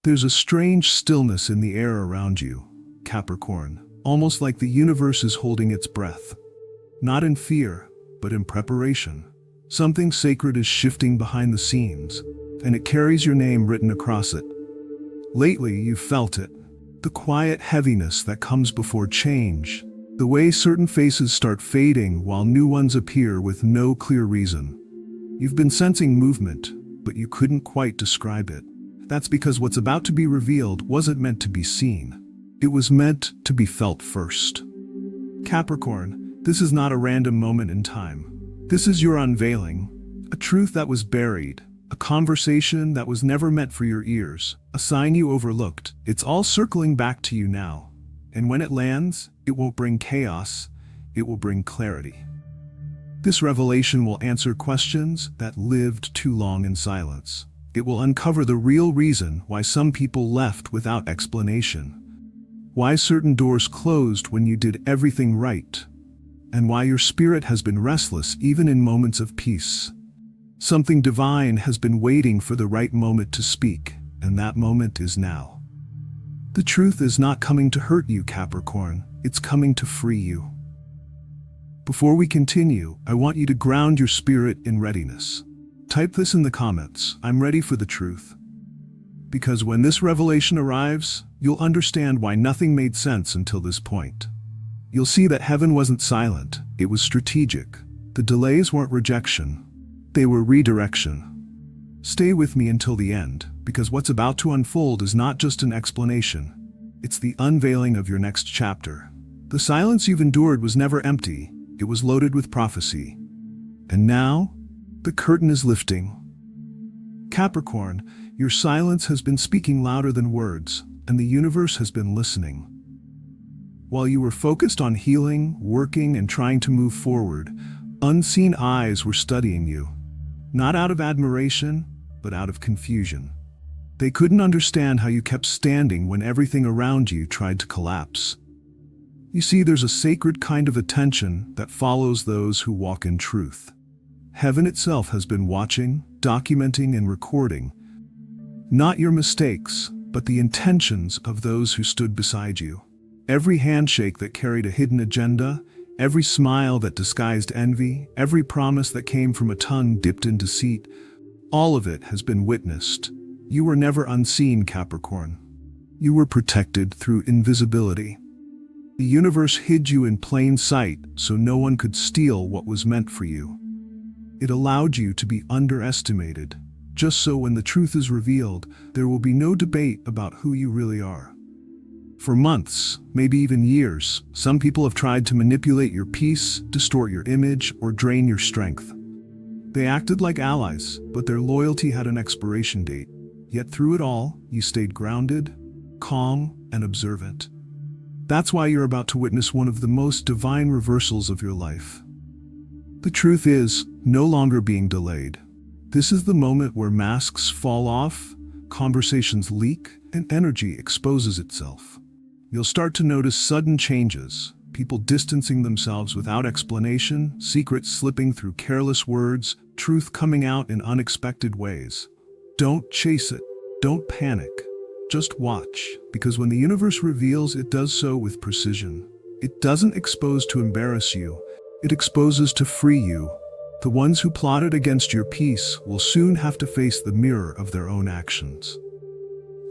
There's a strange stillness in the air around you, Capricorn, almost like the universe is holding its breath. Not in fear, but in preparation. Something sacred is shifting behind the scenes, and it carries your name written across it. Lately, you've felt it. The quiet heaviness that comes before change. The way certain faces start fading while new ones appear with no clear reason. You've been sensing movement, but you couldn't quite describe it. That's because what's about to be revealed wasn't meant to be seen. It was meant to be felt first. Capricorn, this is not a random moment in time. This is your unveiling, a truth that was buried, a conversation that was never meant for your ears, a sign you overlooked. It's all circling back to you now. And when it lands, it won't bring chaos, it will bring clarity. This revelation will answer questions that lived too long in silence. It will uncover the real reason why some people left without explanation. Why certain doors closed when you did everything right. And why your spirit has been restless even in moments of peace. Something divine has been waiting for the right moment to speak, and that moment is now. The truth is not coming to hurt you, Capricorn. It's coming to free you. Before we continue, I want you to ground your spirit in readiness. Type this in the comments: I'm ready for the truth. Because when this revelation arrives, you'll understand why nothing made sense until this point. You'll see that heaven wasn't silent, it was strategic. The delays weren't rejection, they were redirection. Stay with me until the end, because what's about to unfold is not just an explanation. It's the unveiling of your next chapter. The silence you've endured was never empty, it was loaded with prophecy. And now, the curtain is lifting. Capricorn, your silence has been speaking louder than words, and the universe has been listening. While you were focused on healing, working, and trying to move forward, unseen eyes were studying you. Not out of admiration, but out of confusion. They couldn't understand how you kept standing when everything around you tried to collapse. You see, there's a sacred kind of attention that follows those who walk in truth. Heaven itself has been watching, documenting, and recording. Not your mistakes, but the intentions of those who stood beside you. Every handshake that carried a hidden agenda, every smile that disguised envy, every promise that came from a tongue dipped in deceit, all of it has been witnessed. You were never unseen, Capricorn. You were protected through invisibility. The universe hid you in plain sight so no one could steal what was meant for you. It allowed you to be underestimated, just so when the truth is revealed, there will be no debate about who you really are. For months, maybe even years, some people have tried to manipulate your peace, distort your image, or drain your strength. They acted like allies, but their loyalty had an expiration date. Yet through it all, you stayed grounded, calm, and observant. That's why you're about to witness one of the most divine reversals of your life. The truth is no longer being delayed. This is the moment where masks fall off, conversations leak, and energy exposes itself. You'll start to notice sudden changes, people distancing themselves without explanation, secrets slipping through careless words, truth coming out in unexpected ways. Don't chase it. Don't panic. Just watch, because when the universe reveals, it does so with precision. It doesn't expose to embarrass you. It exposes to free you. The ones who plotted against your peace will soon have to face the mirror of their own actions.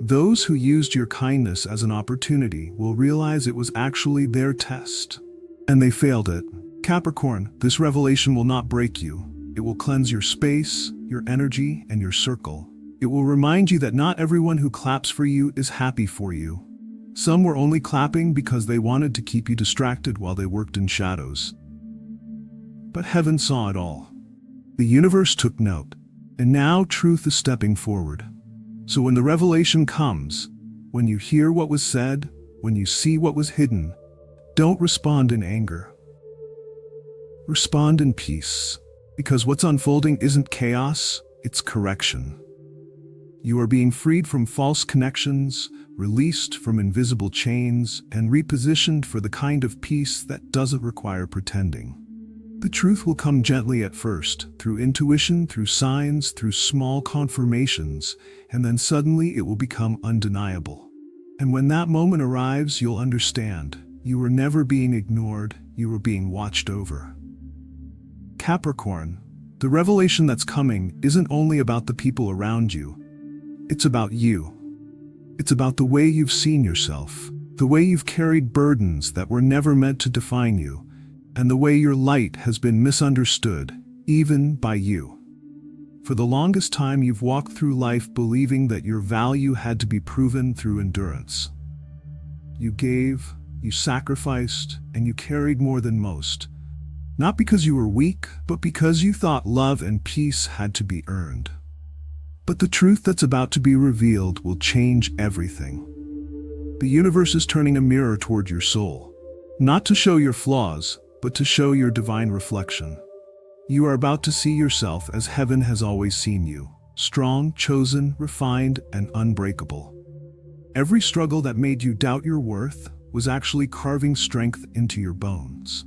Those who used your kindness as an opportunity will realize it was actually their test. And they failed it. Capricorn, this revelation will not break you. It will cleanse your space, your energy, and your circle. It will remind you that not everyone who claps for you is happy for you. Some were only clapping because they wanted to keep you distracted while they worked in shadows. But heaven saw it all. The universe took note, and now truth is stepping forward. So when the revelation comes, when you hear what was said, when you see what was hidden, don't respond in anger. Respond in peace, because what's unfolding isn't chaos, it's correction. You are being freed from false connections, released from invisible chains, and repositioned for the kind of peace that doesn't require pretending. The truth will come gently at first, through intuition, through signs, through small confirmations, and then suddenly it will become undeniable. And when that moment arrives, you'll understand. You were never being ignored, you were being watched over. Capricorn, the revelation that's coming isn't only about the people around you. It's about you. It's about the way you've seen yourself, the way you've carried burdens that were never meant to define you, and the way your light has been misunderstood, even by you. For the longest time, you've walked through life believing that your value had to be proven through endurance. You gave, you sacrificed, and you carried more than most. Not because you were weak, but because you thought love and peace had to be earned. But the truth that's about to be revealed will change everything. The universe is turning a mirror toward your soul, not to show your flaws, but to show your divine reflection. You are about to see yourself as heaven has always seen you, strong, chosen, refined, and unbreakable. Every struggle that made you doubt your worth was actually carving strength into your bones.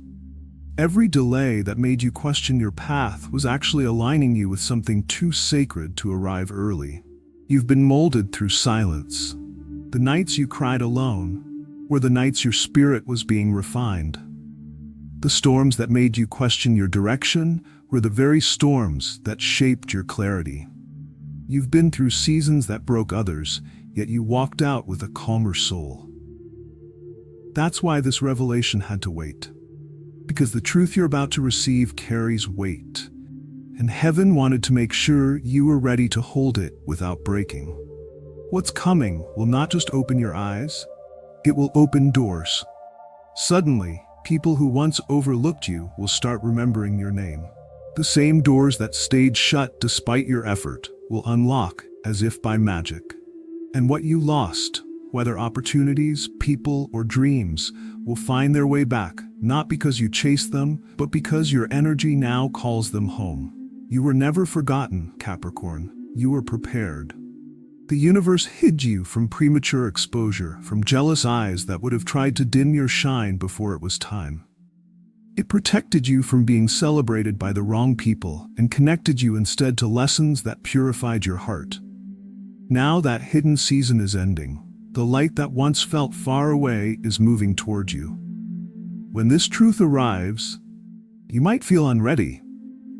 Every delay that made you question your path was actually aligning you with something too sacred to arrive early. You've been molded through silence. The nights you cried alone were the nights your spirit was being refined. The storms that made you question your direction were the very storms that shaped your clarity. You've been through seasons that broke others, yet you walked out with a calmer soul. That's why this revelation had to wait. Because the truth you're about to receive carries weight, and heaven wanted to make sure you were ready to hold it without breaking. What's coming will not just open your eyes, it will open doors. Suddenly, people who once overlooked you will start remembering your name. The same doors that stayed shut despite your effort will unlock as if by magic. And what you lost, whether opportunities, people, or dreams, will find their way back, not because you chased them, but because your energy now calls them home. You were never forgotten, Capricorn. You were prepared. The universe hid you from premature exposure, from jealous eyes that would have tried to dim your shine before it was time. It protected you from being celebrated by the wrong people and connected you instead to lessons that purified your heart. Now that hidden season is ending. The light that once felt far away is moving toward you. When this truth arrives, you might feel unready,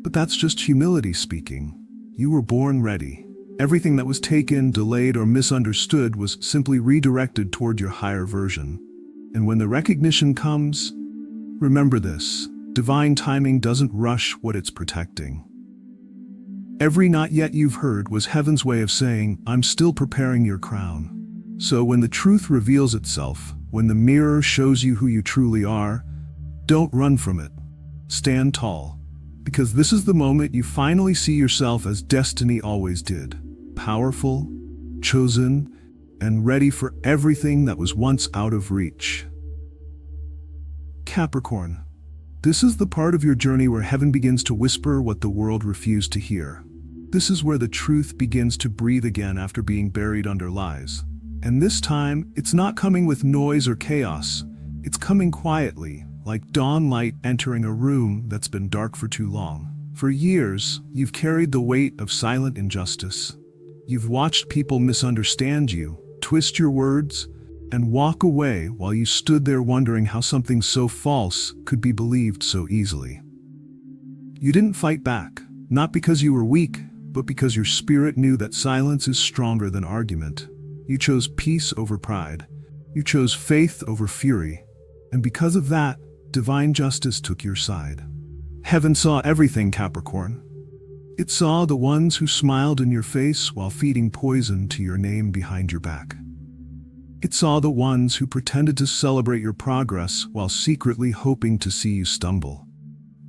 but that's just humility speaking. You were born ready. Everything that was taken, delayed, or misunderstood was simply redirected toward your higher version. And when the recognition comes, remember this: divine timing doesn't rush what it's protecting. Every not yet you've heard was heaven's way of saying, I'm still preparing your crown. So when the truth reveals itself, when the mirror shows you who you truly are, don't run from it. Stand tall, because this is the moment you finally see yourself as destiny always did. Powerful, chosen, and ready for everything that was once out of reach. Capricorn, this is the part of your journey where heaven begins to whisper what the world refused to hear. This is where the truth begins to breathe again after being buried under lies. And this time, it's not coming with noise or chaos. It's coming quietly, like dawn light entering a room that's been dark for too long. For years, you've carried the weight of silent injustice. You've watched people misunderstand you, twist your words, and walk away while you stood there wondering how something so false could be believed so easily. You didn't fight back, not because you were weak, but because your spirit knew that silence is stronger than argument. You chose peace over pride. You chose faith over fury. And because of that, divine justice took your side. Heaven saw everything, Capricorn. It saw the ones who smiled in your face while feeding poison to your name behind your back. It saw the ones who pretended to celebrate your progress while secretly hoping to see you stumble.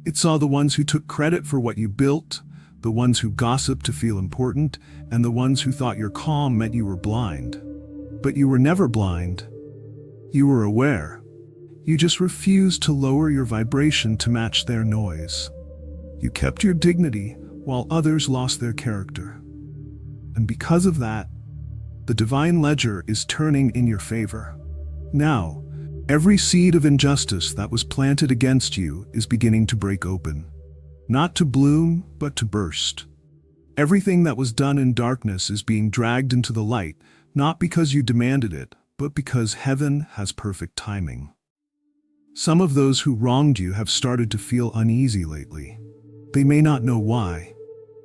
It saw the ones who took credit for what you built, the ones who gossiped to feel important, and the ones who thought your calm meant you were blind. But you were never blind. You were aware. You just refused to lower your vibration to match their noise. You kept your dignity while others lost their character. And because of that, the divine ledger is turning in your favor. Now, Every seed of injustice that was planted against you is beginning to break open. Not to bloom, but to burst. Everything that was done in darkness is being dragged into the light, not because you demanded it, but because heaven has perfect timing. Some of those who wronged you have started to feel uneasy lately. They may not know why.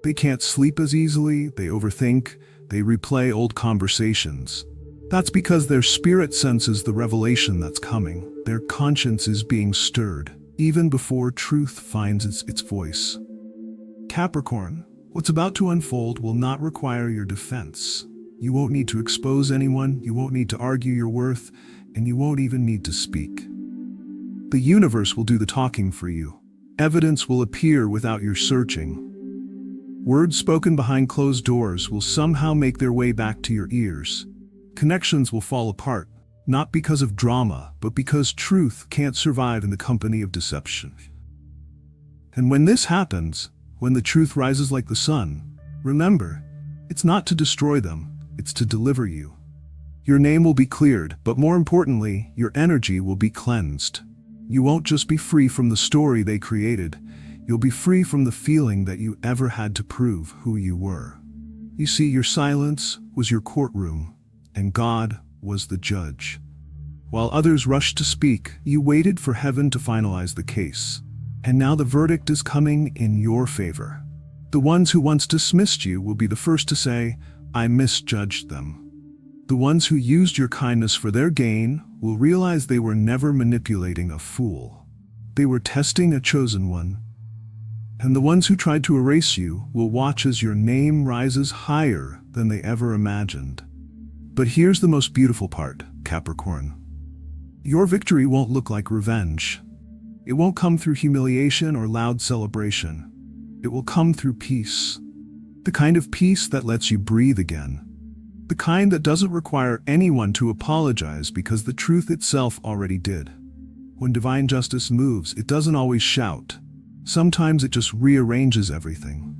They can't sleep as easily, they overthink, they replay old conversations. That's because their spirit senses the revelation that's coming. Their conscience is being stirred, even before truth finds its voice. Capricorn, what's about to unfold will not require your defense. You won't need to expose anyone, you won't need to argue your worth, and you won't even need to speak. The universe will do the talking for you. Evidence will appear without your searching. Words spoken behind closed doors will somehow make their way back to your ears. Connections will fall apart, not because of drama, but because truth can't survive in the company of deception. And when this happens, when the truth rises like the sun, remember, it's not to destroy them, it's to deliver you. Your name will be cleared, but more importantly, your energy will be cleansed. You won't just be free from the story they created, you'll be free from the feeling that you ever had to prove who you were. You see, your silence was your courtroom, and God was the judge. While others rushed to speak, you waited for heaven to finalize the case. And now the verdict is coming in your favor. The ones who once dismissed you will be the first to say, "I misjudged them." The ones who used your kindness for their gain will realize they were never manipulating a fool. They were testing a chosen one. And the ones who tried to erase you will watch as your name rises higher than they ever imagined. But here's the most beautiful part, Capricorn. Your victory won't look like revenge. It won't come through humiliation or loud celebration. It will come through peace. The kind of peace that lets you breathe again. The kind that doesn't require anyone to apologize because the truth itself already did. When divine justice moves, it doesn't always shout. Sometimes it just rearranges everything.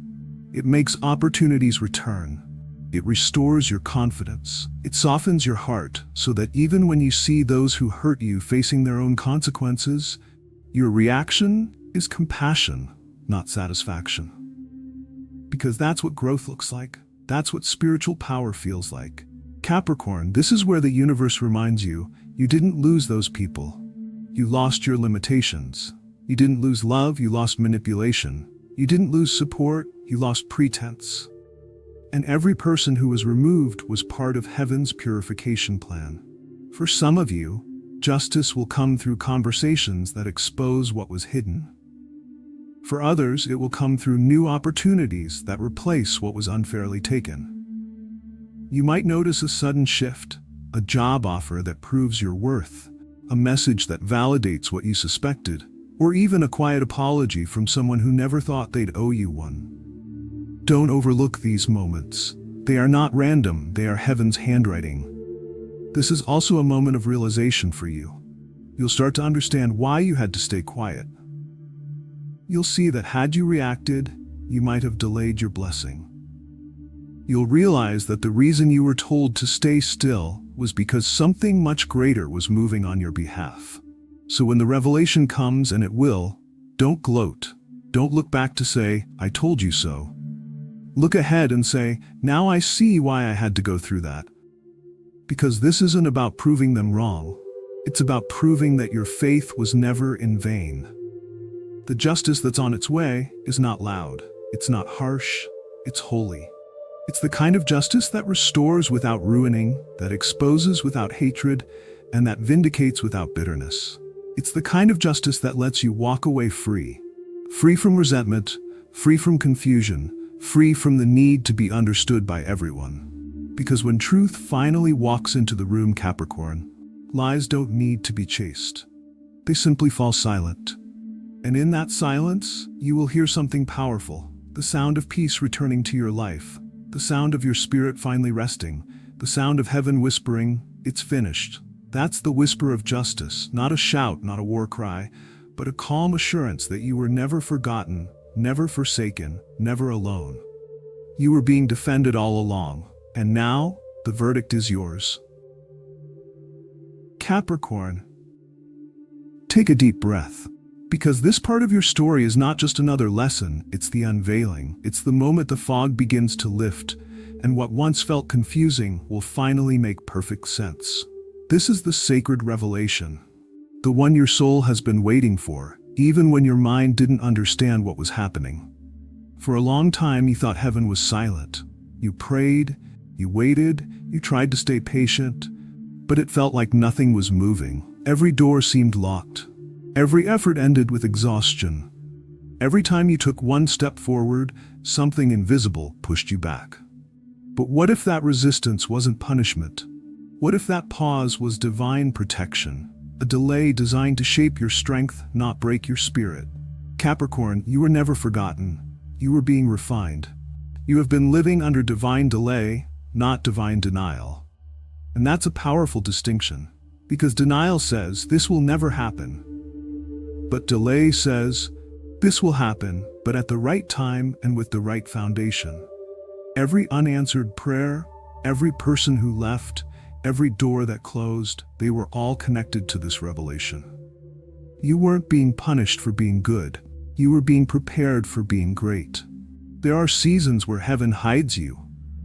It makes opportunities return. It restores your confidence. It softens your heart so that even when you see those who hurt you facing their own consequences, your reaction is compassion, not satisfaction. Because that's what growth looks like. That's what spiritual power feels like. Capricorn, this is where the universe reminds you, you didn't lose those people. You lost your limitations. You didn't lose love, you lost manipulation. You didn't lose support, you lost pretense. And every person who was removed was part of heaven's purification plan. For some of you, justice will come through conversations that expose what was hidden. For others, it will come through new opportunities that replace what was unfairly taken. You might notice a sudden shift, a job offer that proves your worth, a message that validates what you suspected, or even a quiet apology from someone who never thought they'd owe you one. Don't overlook these moments. They are not random, they are heaven's handwriting. This is also a moment of realization for you. You'll start to understand why you had to stay quiet. You'll see that had you reacted, you might have delayed your blessing. You'll realize that the reason you were told to stay still was because something much greater was moving on your behalf. So when the revelation comes, and it will, don't gloat. Don't look back to say, "I told you so." Look ahead and say, "Now I see why I had to go through that." Because this isn't about proving them wrong. It's about proving that your faith was never in vain. The justice that's on its way is not loud. It's not harsh. It's holy. It's the kind of justice that restores without ruining, that exposes without hatred, and that vindicates without bitterness. It's the kind of justice that lets you walk away free. Free from resentment, free from confusion, free from the need to be understood by everyone. Because when truth finally walks into the room, Capricorn, lies don't need to be chased. They simply fall silent. And in that silence, you will hear something powerful. The sound of peace returning to your life. The sound of your spirit finally resting. The sound of heaven whispering, "It's finished." That's the whisper of justice, not a shout, not a war cry, but a calm assurance that you were never forgotten, never forsaken, never alone. You were being defended all along, and now the verdict is yours. Capricorn, Take a deep breath. Because this part of your story is not just another lesson, it's the unveiling. It's the moment the fog begins to lift, and what once felt confusing will finally make perfect sense. This is the sacred revelation. The one your soul has been waiting for, even when your mind didn't understand what was happening. For a long time you thought heaven was silent. You prayed, you waited, you tried to stay patient, but it felt like nothing was moving. Every door seemed locked. Every effort ended with exhaustion. Every time you took one step forward, something invisible pushed you back. But what if that resistance wasn't punishment? What if that pause was divine protection? A delay designed to shape your strength, not break your spirit. Capricorn, you were never forgotten. You were being refined. You have been living under divine delay, not divine denial. And that's a powerful distinction, because denial says, this will never happen. But delay says, this will happen, but at the right time and with the right foundation. Every unanswered prayer, every person who left, every door that closed, they were all connected to this revelation. You weren't being punished for being good. You were being prepared for being great. There are seasons where heaven hides you,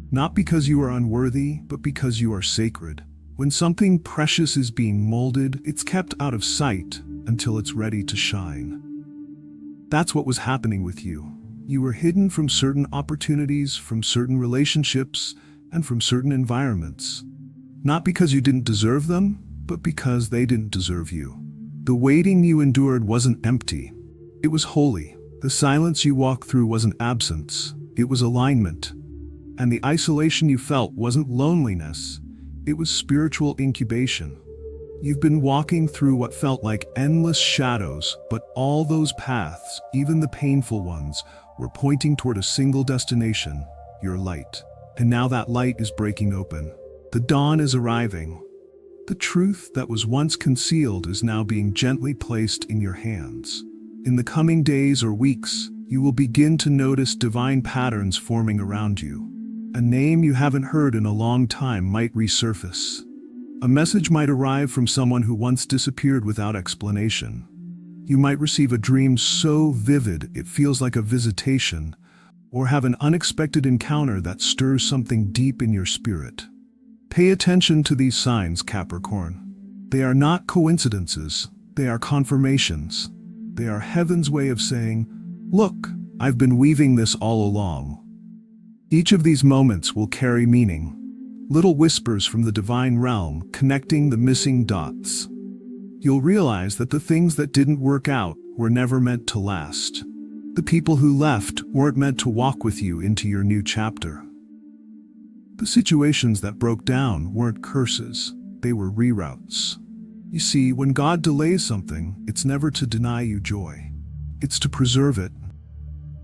not because you are unworthy, but because you are sacred. When something precious is being molded, it's kept out of sight until it's ready to shine. That's what was happening with you. You were hidden from certain opportunities, from certain relationships, and from certain environments. Not because you didn't deserve them, but because they didn't deserve you. The waiting you endured wasn't empty. It was holy. The silence you walked through wasn't absence. It was alignment. And the isolation you felt wasn't loneliness. It was spiritual incubation. You've been walking through what felt like endless shadows, but all those paths, even the painful ones, were pointing toward a single destination, your light. And now that light is breaking open. The dawn is arriving. The truth that was once concealed is now being gently placed in your hands. In the coming days or weeks, you will begin to notice divine patterns forming around you. A name you haven't heard in a long time might resurface. A message might arrive from someone who once disappeared without explanation. You might receive a dream so vivid it feels like a visitation, or have an unexpected encounter that stirs something deep in your spirit. Pay attention to these signs, Capricorn. They are not coincidences, they are confirmations. They are heaven's way of saying, look, I've been weaving this all along. Each of these moments will carry meaning. Little whispers from the divine realm connecting the missing dots. You'll realize that the things that didn't work out were never meant to last. The people who left weren't meant to walk with you into your new chapter. The situations that broke down weren't curses, they were reroutes. You see, when God delays something, it's never to deny you joy. It's to preserve it.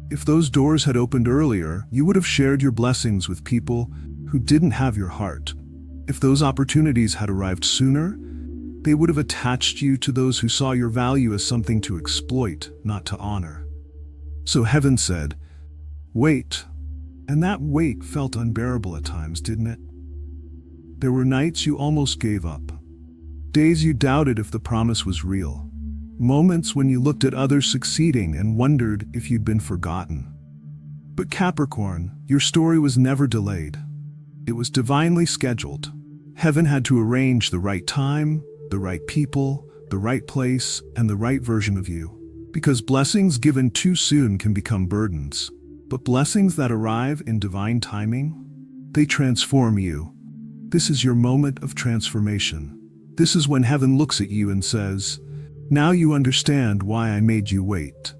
If those doors had opened earlier, you would have shared your blessings with people who didn't have your heart. If those opportunities had arrived sooner, they would have attached you to those who saw your value as something to exploit, not to honor. So heaven said, wait. And that wait felt unbearable at times, didn't it? There were nights you almost gave up. Days you doubted if the promise was real. Moments when you looked at others succeeding and wondered if you'd been forgotten. But Capricorn, your story was never delayed. It was divinely scheduled. Heaven had to arrange the right time, the right people, the right place, and the right version of you. Because blessings given too soon can become burdens. But blessings that arrive in divine timing, they transform you. This is your moment of transformation. This is when heaven looks at you and says, now you understand why I made you wait.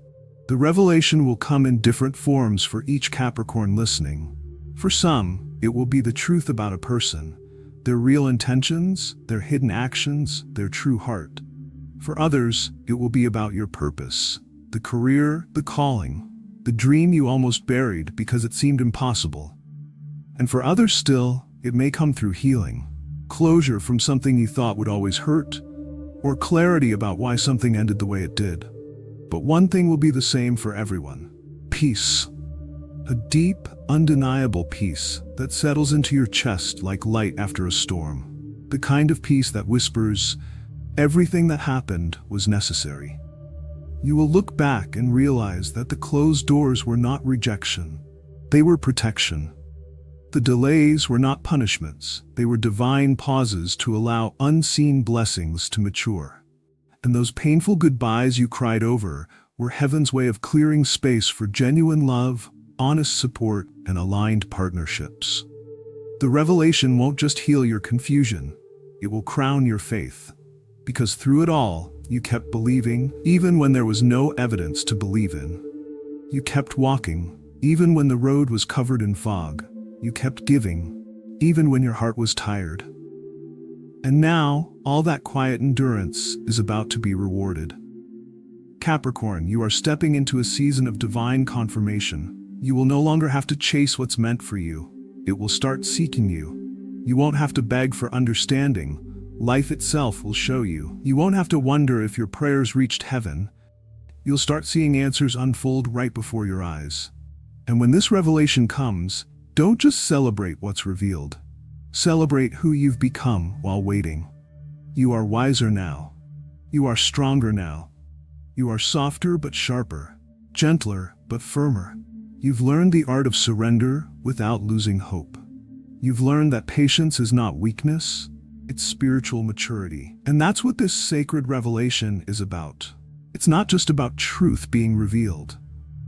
The revelation will come in different forms for each Capricorn listening. For some, it will be the truth about a person, their real intentions, their hidden actions, their true heart. For others, it will be about your purpose, the career, the calling, the dream you almost buried because it seemed impossible. And for others still, it may come through healing, closure from something you thought would always hurt, or clarity about why something ended the way it did. But one thing will be the same for everyone: peace. A deep, undeniable peace that settles into your chest like light after a storm. The kind of peace that whispers, Everything that happened was necessary. You will look back and realize that the closed doors were not rejection. They were protection. The delays were not punishments. They were divine pauses to allow unseen blessings to mature. And those painful goodbyes you cried over were heaven's way of clearing space for genuine love, honest support, and aligned partnerships. The revelation won't just heal your confusion, it will crown your faith. Because through it all, you kept believing, even when there was no evidence to believe in. You kept walking, even when the road was covered in fog. You kept giving, even when your heart was tired. And now, all that quiet endurance is about to be rewarded. Capricorn, you are stepping into a season of divine confirmation. You will no longer have to chase what's meant for you. It will start seeking you. You won't have to beg for understanding. Life itself will show you. You won't have to wonder if your prayers reached heaven. You'll start seeing answers unfold right before your eyes. And when this revelation comes, don't just celebrate what's revealed. Celebrate who you've become while waiting. You are wiser now. You are stronger now. You are softer but sharper, gentler but firmer. You've learned the art of surrender without losing hope. You've learned that patience is not weakness, it's spiritual maturity. And that's what this sacred revelation is about. It's not just about truth being revealed.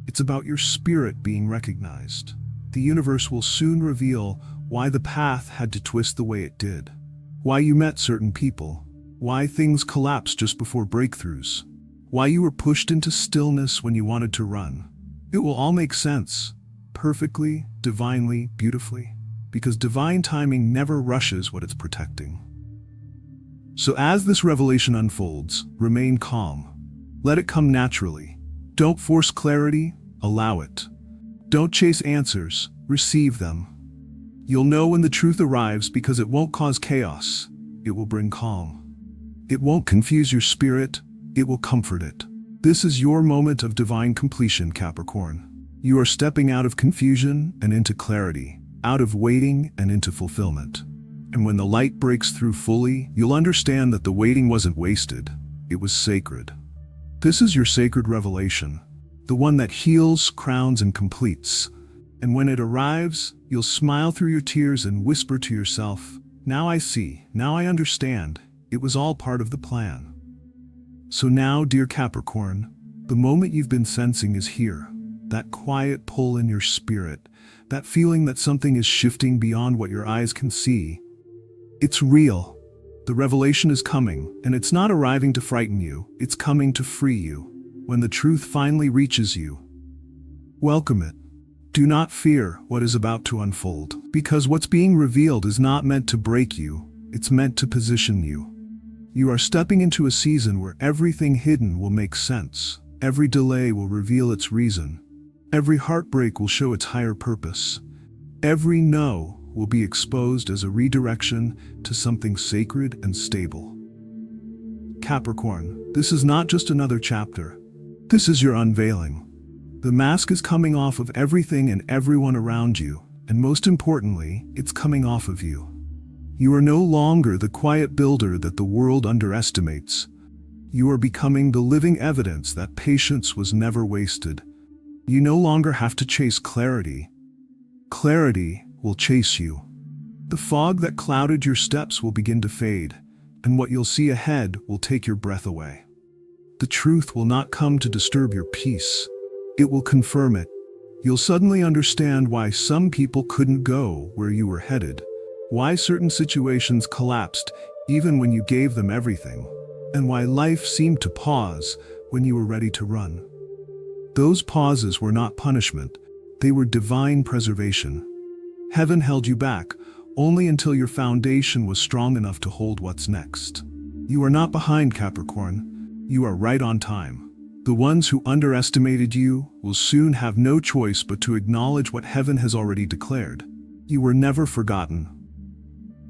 It's about your spirit being recognized. The universe will soon reveal why the path had to twist the way it did. Why you met certain people. Why things collapsed just before breakthroughs. Why you were pushed into stillness when you wanted to run. It will all make sense. Perfectly, divinely, beautifully. Because divine timing never rushes what it's protecting. So as this revelation unfolds, remain calm. Let it come naturally. Don't force clarity, allow it. Don't chase answers, receive them. You'll know when the truth arrives because it won't cause chaos. It will bring calm. It won't confuse your spirit, it will comfort it. This is your moment of divine completion, Capricorn. You are stepping out of confusion and into clarity, out of waiting and into fulfillment. And when the light breaks through fully, you'll understand that the waiting wasn't wasted, it was sacred. This is your sacred revelation, the one that heals, crowns, and completes. And when it arrives, you'll smile through your tears and whisper to yourself, "Now I see, now I understand, it was all part of the plan." So now, dear Capricorn, the moment you've been sensing is here. That quiet pull in your spirit, that feeling that something is shifting beyond what your eyes can see. It's real. The revelation is coming, and it's not arriving to frighten you, it's coming to free you. When the truth finally reaches you, welcome it. Do not fear what is about to unfold, because what's being revealed is not meant to break you, it's meant to position you. You are stepping into a season where everything hidden will make sense. Every delay will reveal its reason. Every heartbreak will show its higher purpose. Every no will be exposed as a redirection to something sacred and stable. Capricorn, this is not just another chapter. This is your unveiling. The mask is coming off of everything and everyone around you, and most importantly, it's coming off of you. You are no longer the quiet builder that the world underestimates. You are becoming the living evidence that patience was never wasted. You no longer have to chase clarity. Clarity will chase you. The fog that clouded your steps will begin to fade, and what you'll see ahead will take your breath away. The truth will not come to disturb your peace. It will confirm it. You'll suddenly understand why some people couldn't go where you were headed, why certain situations collapsed even when you gave them everything, and why life seemed to pause when you were ready to run. Those pauses were not punishment, they were divine preservation. Heaven held you back only until your foundation was strong enough to hold what's next. You are not behind, Capricorn. You are right on time. The ones who underestimated you will soon have no choice but to acknowledge what heaven has already declared. You were never forgotten.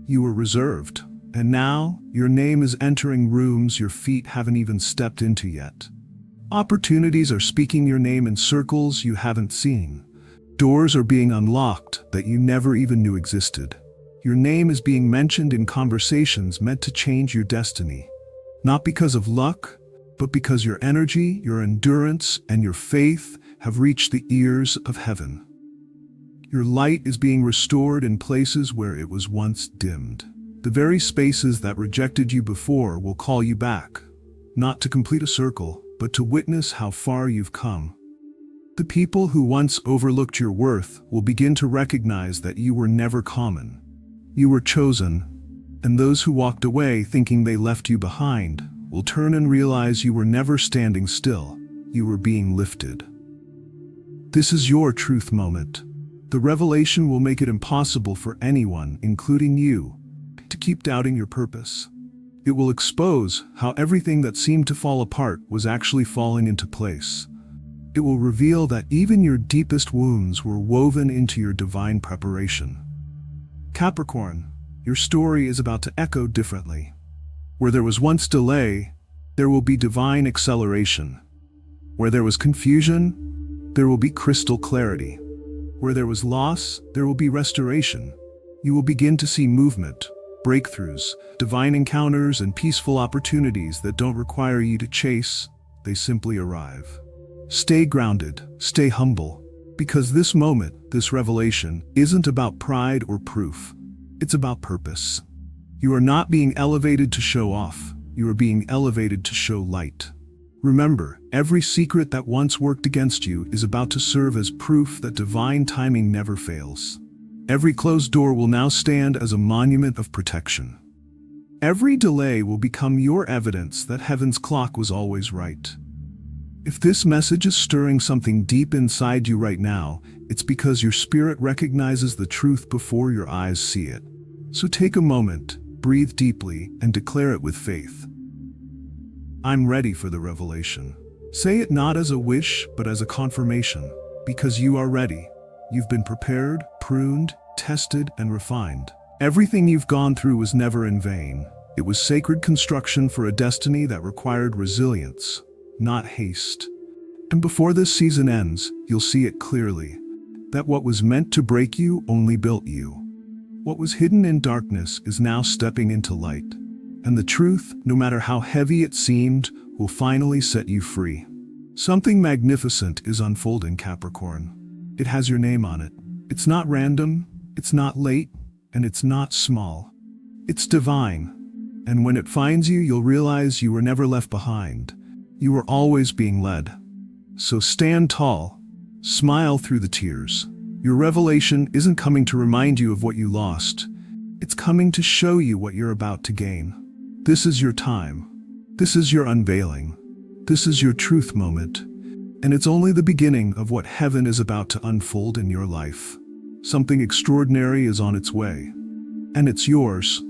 You were reserved, and now your name is entering rooms your feet haven't even stepped into yet. Opportunities are speaking your name in circles you haven't seen. Doors are being unlocked that you never even knew existed. Your name is being mentioned in conversations meant to change your destiny. Not because of luck, but because your energy, your endurance, and your faith have reached the ears of heaven. Your light is being restored in places where it was once dimmed. The very spaces that rejected you before will call you back, not to complete a circle, but to witness how far you've come. The people who once overlooked your worth will begin to recognize that you were never common. You were chosen, and those who walked away thinking they left you behind will turn and realize you were never standing still. You were being lifted. This is your truth moment. The revelation will make it impossible for anyone, including you, to keep doubting your purpose. It will expose how everything that seemed to fall apart was actually falling into place. It will reveal that even your deepest wounds were woven into your divine preparation. Capricorn, your story is about to echo differently. Where there was once delay, there will be divine acceleration. Where there was confusion, there will be crystal clarity. Where there was loss, there will be restoration. You will begin to see movement, breakthroughs, divine encounters, and peaceful opportunities that don't require you to chase, they simply arrive. Stay grounded, stay humble, because this moment, this revelation, isn't about pride or proof. It's about purpose. You are not being elevated to show off. You are being elevated to show light. Remember, every secret that once worked against you is about to serve as proof that divine timing never fails. Every closed door will now stand as a monument of protection. Every delay will become your evidence that heaven's clock was always right. If this message is stirring something deep inside you right now, it's because your spirit recognizes the truth before your eyes see it. So take a moment, breathe deeply, and declare it with faith. I'm ready for the revelation. Say it not as a wish, but as a confirmation, because you are ready. You've been prepared, pruned, tested, and refined. Everything you've gone through was never in vain. It was sacred construction for a destiny that required resilience, not haste. And before this season ends, you'll see it clearly, that what was meant to break you only built you. What was hidden in darkness is now stepping into light. And the truth, no matter how heavy it seemed, will finally set you free. Something magnificent is unfolding, Capricorn. It has your name on it. It's not random, it's not late, and it's not small. It's divine. And when it finds you, you'll realize you were never left behind. You were always being led. So stand tall. Smile through the tears. Your revelation isn't coming to remind you of what you lost. It's coming to show you what you're about to gain. This is your time. This is your unveiling. This is your truth moment. And it's only the beginning of what heaven is about to unfold in your life. Something extraordinary is on its way. And it's yours.